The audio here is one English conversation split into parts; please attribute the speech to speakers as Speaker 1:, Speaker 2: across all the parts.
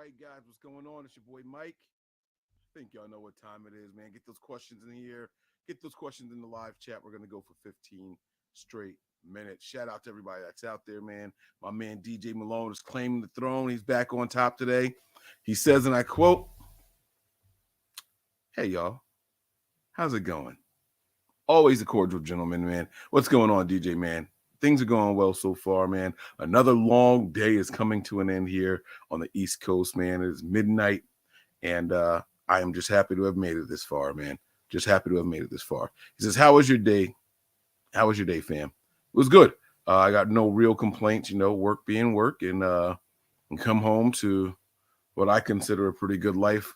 Speaker 1: right, guys, what's going on? It's your boy Mike. I think y'all know what time it is, man. Get those questions in here. Get those questions in the live chat. We're gonna go for 15 straight minutes. Shout out to everybody that's out there, man. My man DJ Malone is claiming the throne. He's back on top today. He says, and I quote, "Hey y'all, how's it going? Always a cordial gentleman, man. What's going on, DJ man? Things are going well so far, man. Another long day is coming to an end here on the East Coast, man. It is midnight, and I am just happy to have made it this far, man. Just happy to have made it this far." He says, "How was your day? How was your day, fam?" It was good. I got no real complaints, work being work, and come home to what I consider a pretty good life.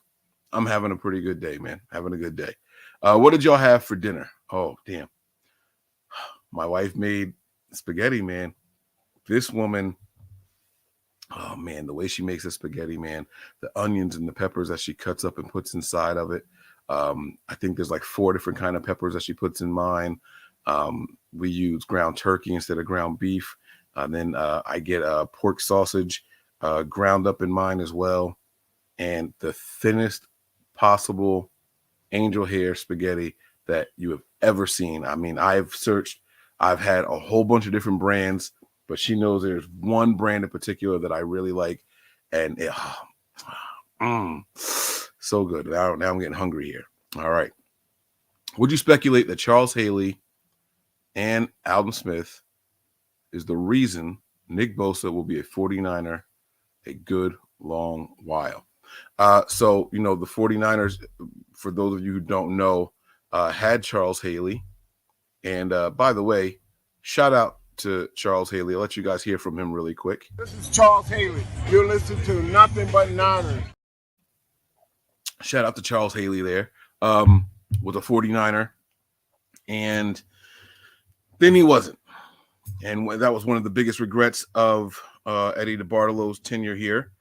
Speaker 1: I'm having a pretty good day, man. Having a good day. What did y'all have for dinner? Oh, damn. My wife made spaghetti, man. This woman, oh, man, the way she makes the spaghetti, man, the onions and the peppers that she cuts up and puts inside of it. I think there's like 4 different kind of peppers that she puts in mine. We use ground turkey instead of ground beef. Then I get pork sausage ground up in mine as well. And the thinnest possible angel hair spaghetti that you have ever seen. I mean, I've had a whole bunch of different brands, but she knows there's one brand in particular that I really like. And so good. Now I'm getting hungry here. All right. Would you speculate that Charles Haley and Alden Smith is the reason Nick Bosa will be a 49er a good long while? So, the 49ers, for those of you who don't know, had Charles Haley. And by the way, shout out to Charles Haley. I'll let you guys hear from him really quick.
Speaker 2: This is Charles Haley. You're listening to Nothing But Niners.
Speaker 1: Shout out to Charles Haley there, was a 49er. And then he wasn't. And that was one of the biggest regrets of Eddie DeBartolo's tenure here.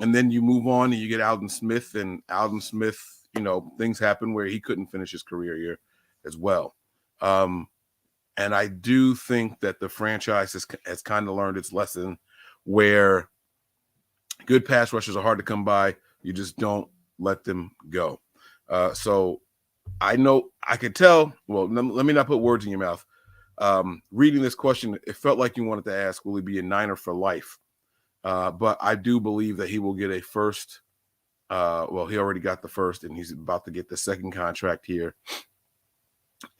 Speaker 1: And then you move on and you get Alden Smith, and Alden Smith, things happen where he couldn't finish his career here as well. And I do think that the franchise has kind of learned its lesson where good pass rushers are hard to come by. You just don't let them go. So I know I could tell. Well, let me not put words in your mouth. Reading this question, it felt like you wanted to ask, will he be a Niner for life? But I do believe that he will get a first. Well, he already got the first, and he's about to get the second contract here.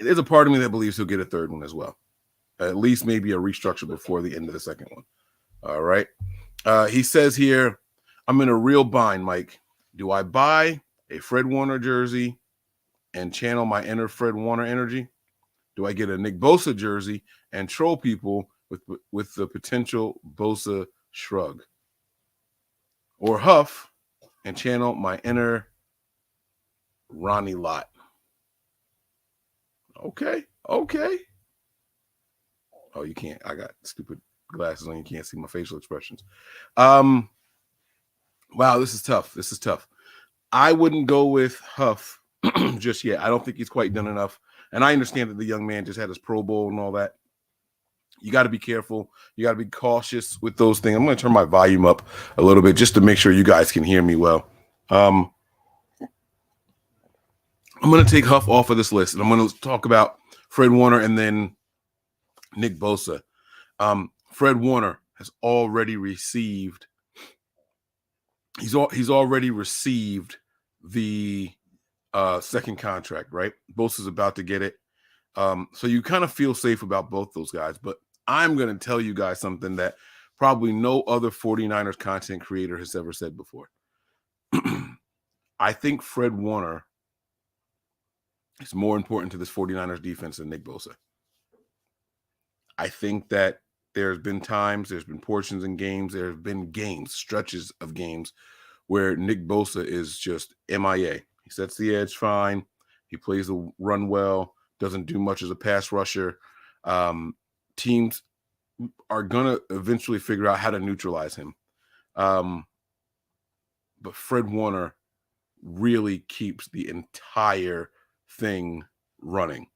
Speaker 1: There's a part of me that believes he'll get a third one as well. At least maybe a restructure before the end of the second one. All right. He says here, I'm in a real bind, Mike. Do I buy a Fred Warner jersey and channel my inner Fred Warner energy? Do I get a Nick Bosa jersey and troll people with the potential Bosa shrug? Or huff and channel my inner Ronnie Lott? Okay. Oh, you can't. I got stupid glasses on. You can't see my facial expressions. Wow, this is tough. I wouldn't go with Huff just yet. I don't think he's quite done enough. And I understand that the young man just had his Pro Bowl and all that. You got to be careful. You got to be cautious with those things. I'm going to turn my volume up a little bit just to make sure you guys can hear me well. I'm going to take Huff off of this list, and I'm going to talk about Fred Warner and then Nick Bosa. Fred Warner has already received. He's already received the second contract, right? Bosa's about to get it. So you kind of feel safe about both those guys. But I'm going to tell you guys something that probably no other 49ers content creator has ever said before. I think Fred Warner is more important to this 49ers defense than Nick Bosa. I think that there's been portions in games, there have been stretches of games where Nick Bosa is just MIA. He sets the edge fine. He plays the run well, doesn't do much as a pass rusher. Teams are going to eventually figure out how to neutralize him. But Fred Warner really keeps the entire thing running.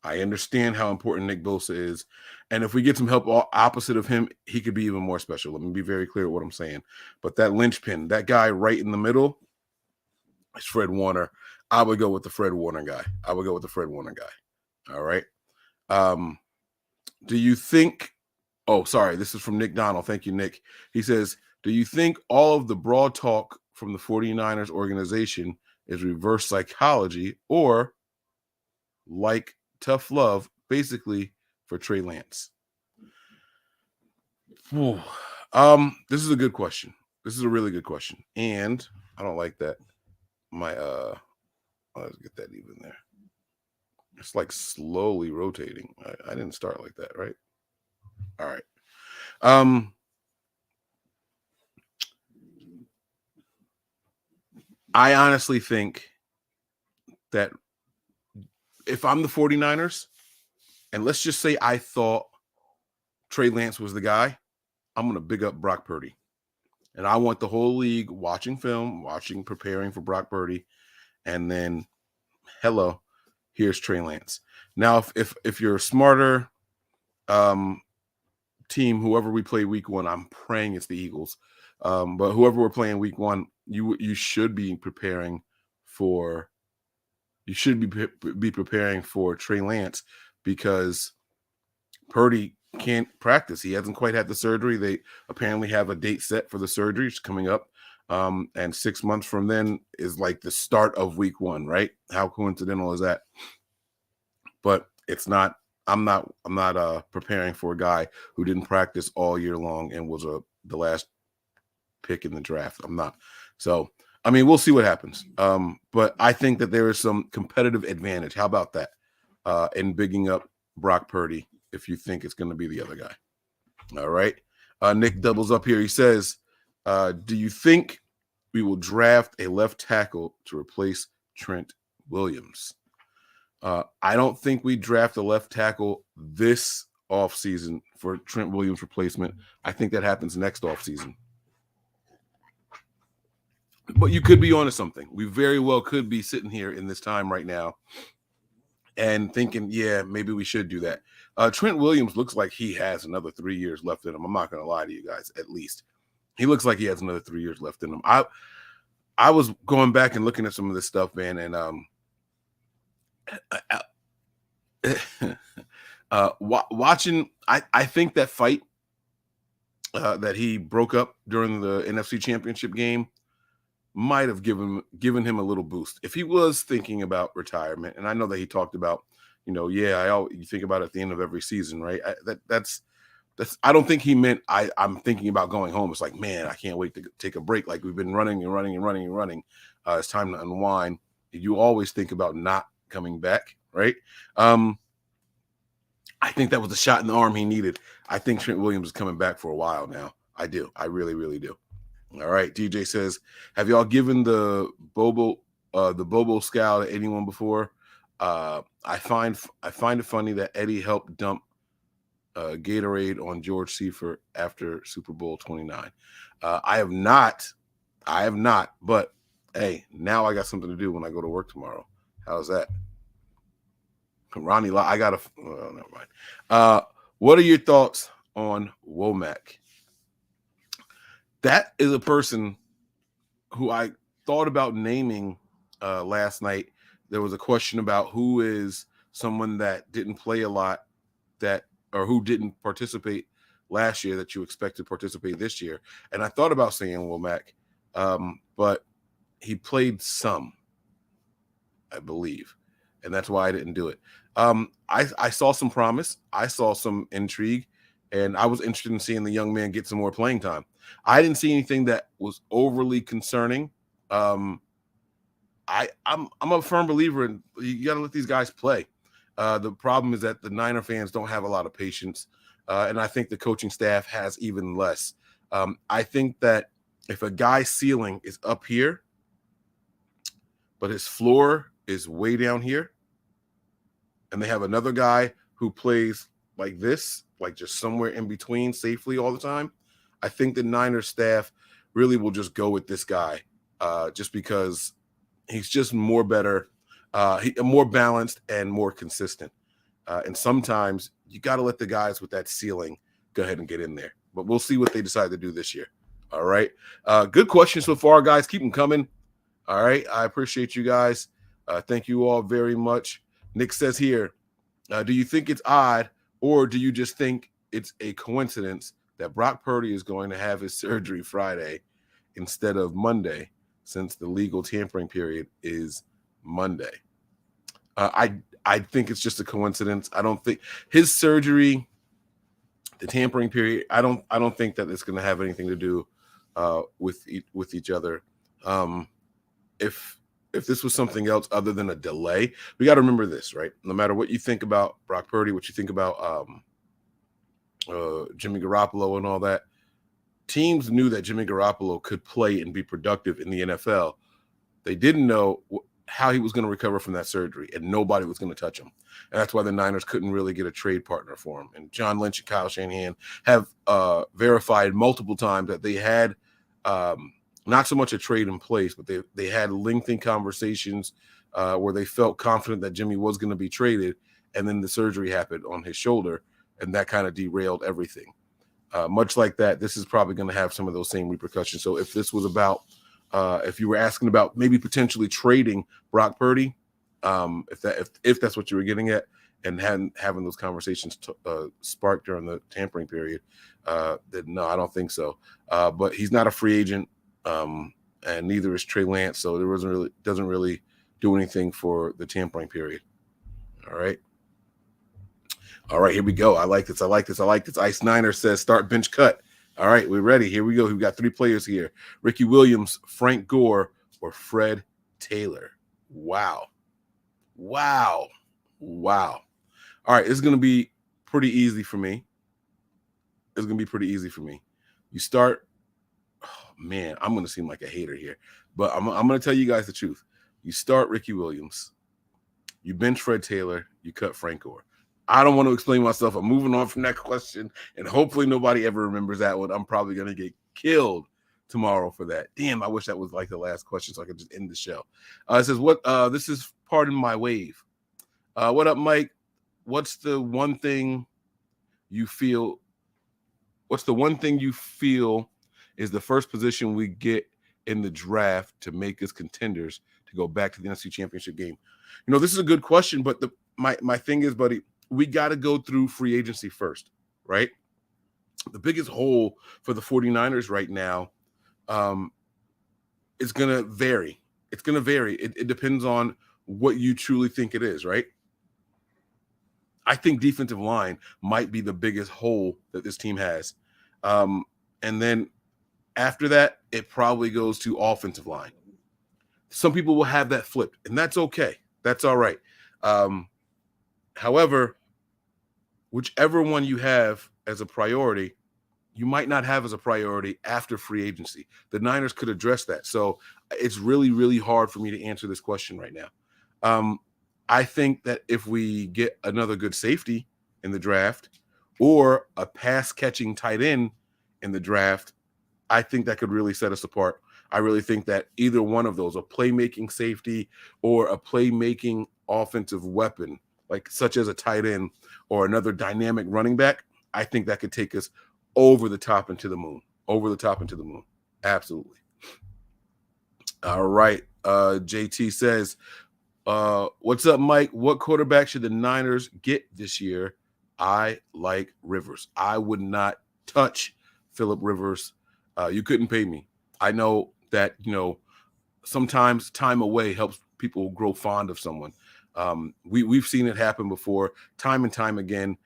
Speaker 1: I understand how important Nick Bosa is. And if we get some help opposite of him, he could be even more special. Let me be very clear what I'm saying. But that linchpin, that guy right in the middle, is Fred Warner. I would go with the Fred Warner guy. All right. Do you think, oh, sorry, this is from Nick Donald. Thank you, Nick. He says, do you think all of the broad talk from the 49ers organization is reverse psychology or like tough love, basically, for Trey Lance? Whew. This is a good question. This is a really good question. And I don't like that. Let's get that even there. It's like slowly rotating. I didn't start like that, right? All right. I honestly think that if I'm the 49ers, and let's just say I thought Trey Lance was the guy, I'm going to big up Brock Purdy. And I want the whole league watching film, preparing for Brock Purdy, and then, hello, here's Trey Lance. Now, if you're a smarter team, whoever we play week one, I'm praying it's the Eagles. But whoever we're playing week one, you should be preparing for preparing for Trey Lance, because Purdy can't practice. He hasn't quite had the surgery. They apparently have a date set for the surgery. It's coming up. And 6 months from then is like the start of week one, right? How coincidental is that? But it's not. I'm not preparing for a guy who didn't practice all year long and was the last pick in the draft. I'm not. So, I mean, we'll see what happens. But I think that there is some competitive advantage. How about that? In bigging up Brock Purdy, if you think it's going to be the other guy. All right. Nick doubles up here. He says, do you think we will draft a left tackle to replace Trent Williams? I don't think we draft a left tackle this offseason for Trent Williams replacement. I think that happens next offseason. But you could be onto something. We very well could be sitting here in this time right now and thinking, yeah, maybe we should do that. Trent Williams looks like he has another 3 years left in him. I'm not going to lie to you guys, at least. He looks like he has another 3 years left in him. I was going back and looking at some of this stuff, man, and watching, I think that fight that he broke up during the NFC Championship game might have given him a little boost. If he was thinking about retirement, and I know that he talked about, you think about it at the end of every season, right? That's I don't think he meant I'm thinking about going home. It's like, man, I can't wait to take a break. Like we've been running. It's time to unwind. You always think about not coming back, right? I think that was the shot in the arm he needed. I think Trent Williams is coming back for a while now. I do. I really, really do. All right. DJ says, have y'all given the Bobo scowl to anyone before? I find it funny that Eddie helped dump Gatorade on George Seifert after Super Bowl 29. I have not, but hey, now I got something to do when I go to work tomorrow. How's that? Ronnie, I got to, never mind. What are your thoughts on Womack? That is a person who I thought about naming last night. There was a question about who is someone that didn't play a lot or who didn't participate last year that you expect to participate this year. And I thought about saying Womack, but he played some, I believe. And that's why I didn't do it. I saw some promise. I saw some intrigue. And I was interested in seeing the young man get some more playing time. I didn't see anything that was overly concerning. I'm a firm believer in you got to let these guys play. The problem is that the Niner fans don't have a lot of patience, and I think the coaching staff has even less. I think that if a guy's ceiling is up here, but his floor is way down here, and they have another guy who plays like this, like just somewhere in between safely all the time, I think the Niners staff really will just go with this guy just because he's just more balanced and more consistent. And sometimes you got to let the guys with that ceiling go ahead and get in there. But we'll see what they decide to do this year. All right. Good questions so far, guys. Keep them coming. All right. I appreciate you guys. Thank you all very much. Nick says here, do you think it's odd, or do you just think it's a coincidence that Brock Purdy is going to have his surgery Friday instead of Monday, since the legal tampering period is Monday? I think it's just a coincidence. I don't think his surgery, the tampering period, I don't think that it's going to have anything to do with each other. If this was something else other than a delay, we got to remember this, right? No matter what you think about Brock Purdy, what you think about Jimmy Garoppolo and all that, teams knew that Jimmy Garoppolo could play and be productive in the NFL. They didn't know how he was going to recover from that surgery, and nobody was going to touch him. And that's why the Niners couldn't really get a trade partner for him. And John Lynch and Kyle Shanahan have verified multiple times that they had not so much a trade in place, but they had lengthy conversations where they felt confident that Jimmy was going to be traded, and then the surgery happened on his shoulder, and that kind of derailed everything. Much like that, this is probably going to have some of those same repercussions. So if this was about if you were asking about maybe potentially trading Brock Purdy, if that's what you were getting at, and having those conversations sparked during the tampering period, then no, I don't think so. But he's not a free agent, and neither is Trey Lance, so there doesn't really do anything for the tampering period. All right, here we go. I like this. Ice Niner says start bench cut. All right, we're ready. Here we go. We've got 3 players here: Ricky Williams, Frank Gore, or Fred Taylor. Wow. All right, this is going to be pretty easy for me. You start, oh, man, I'm going to seem like a hater here, but I'm going to tell you guys the truth. You start Ricky Williams, you bench Fred Taylor, you cut Frank Gore. I don't want to explain myself. I'm moving on from that question, and hopefully nobody ever remembers that one. I'm probably going to get killed tomorrow for that. Damn, I wish that was like the last question so I could just end the show. It says, this is Pardon My Wave. What up, Mike? What's the one thing you feel is the first position we get in the draft to make us contenders to go back to the NFC Championship game? You know, this is a good question, but my thing is, buddy, we got to go through free agency first, right? The biggest hole for the 49ers right now is going to vary. It's going to vary. It depends on what you truly think it is, right? I think defensive line might be the biggest hole that this team has. And then after that, it probably goes to offensive line. Some people will have that flipped, and that's okay. That's all right. However, whichever one you have as a priority, you might not have as a priority after free agency. The Niners could address that. So it's really, really hard for me to answer this question right now. I think that if we get another good safety in the draft or a pass-catching tight end in the draft, I think that could really set us apart. I really think that either one of those, a playmaking safety or a playmaking offensive weapon, like such as a tight end or another dynamic running back, I think that could take us over the top into the moon. Absolutely. All right. JT says, what's up, Mike? What quarterback should the Niners get this year? I like Rivers. I would not touch Phillip Rivers. You couldn't pay me. I know that, sometimes time away helps people grow fond of someone. We've seen it happen before, time and time again.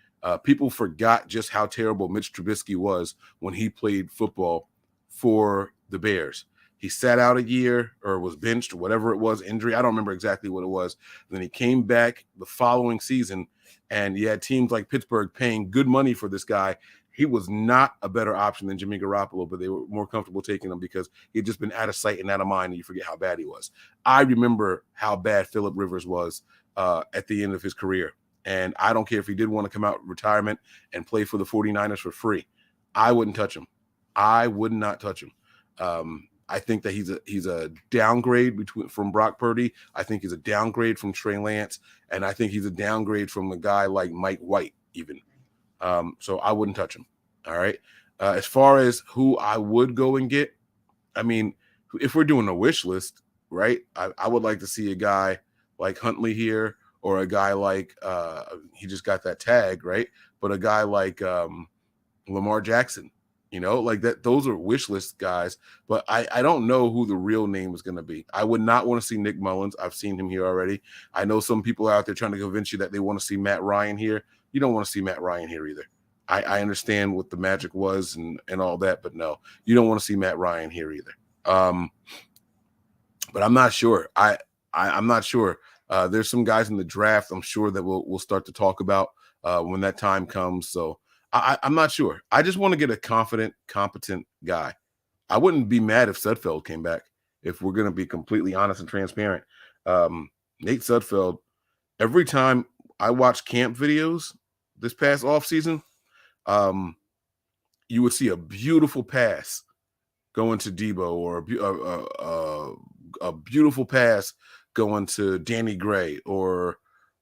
Speaker 1: People forgot just how terrible Mitch Trubisky was when he played football for the Bears. He sat out a year or was benched, whatever it was, injury. I don't remember exactly what it was. Then he came back the following season, and you had teams like Pittsburgh paying good money for this guy. He was not a better option than Jimmy Garoppolo, but they were more comfortable taking him because he had just been out of sight and out of mind, and you forget how bad he was. I remember how bad Phillip Rivers was at the end of his career. And I don't care if he did want to come out of retirement and play for the 49ers for free. I wouldn't touch him. I would not touch him. I think that he's a downgrade from Brock Purdy. I think he's a downgrade from Trey Lance, and I think he's a downgrade from a guy like Mike White even. So I wouldn't touch him. All right. As far as who I would go and get, I mean, if we're doing a wish list, right? I would like to see a guy like Huntley here, or a guy like he just got that tag, right? But a guy like Lamar Jackson, like that. Those are wish list guys, but I don't know who the real name is going to be. I would not want to see Nick Mullins. I've seen him here already. I know some people out there trying to convince you that they want to see Matt Ryan here. You don't want to see Matt Ryan here either. I understand what the magic was and all that, but no, you don't want to see Matt Ryan here either. But I'm not sure. I'm not sure. There's some guys in the draft I'm sure that we'll start to talk about when that time comes. So I'm not sure. I just want to get a confident, competent guy. I wouldn't be mad if Sudfeld came back, if we're going to be completely honest and transparent. Nate Sudfeld, every time I watch camp videos this past offseason, you would see a beautiful pass going to Debo, or a beautiful pass going to Danny Gray, or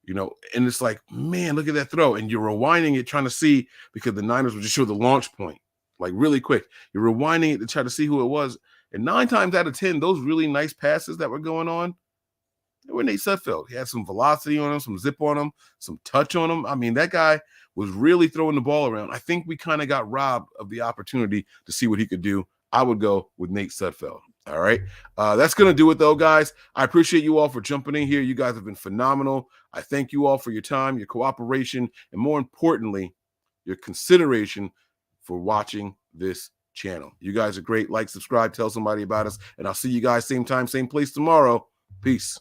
Speaker 1: and it's like, man, look at that throw, and you're rewinding it trying to see, because the Niners would just show the launch point like really quick. You're rewinding it to try to see who it was, and 9 times out of 10, those really nice passes that were going on, they were Nate Sudfeld. He had some velocity on him, some zip on him, some touch on him. I mean, that guy was really throwing the ball around. I think we kind of got robbed of the opportunity to see what he could do. I would go with Nate Sudfeld. All right. That's going to do it, though, guys. I appreciate you all for jumping in here. You guys have been phenomenal. I thank you all for your time, your cooperation, and more importantly, your consideration for watching this channel. You guys are great. Like, subscribe, tell somebody about us, and I'll see you guys same time, same place tomorrow. Peace.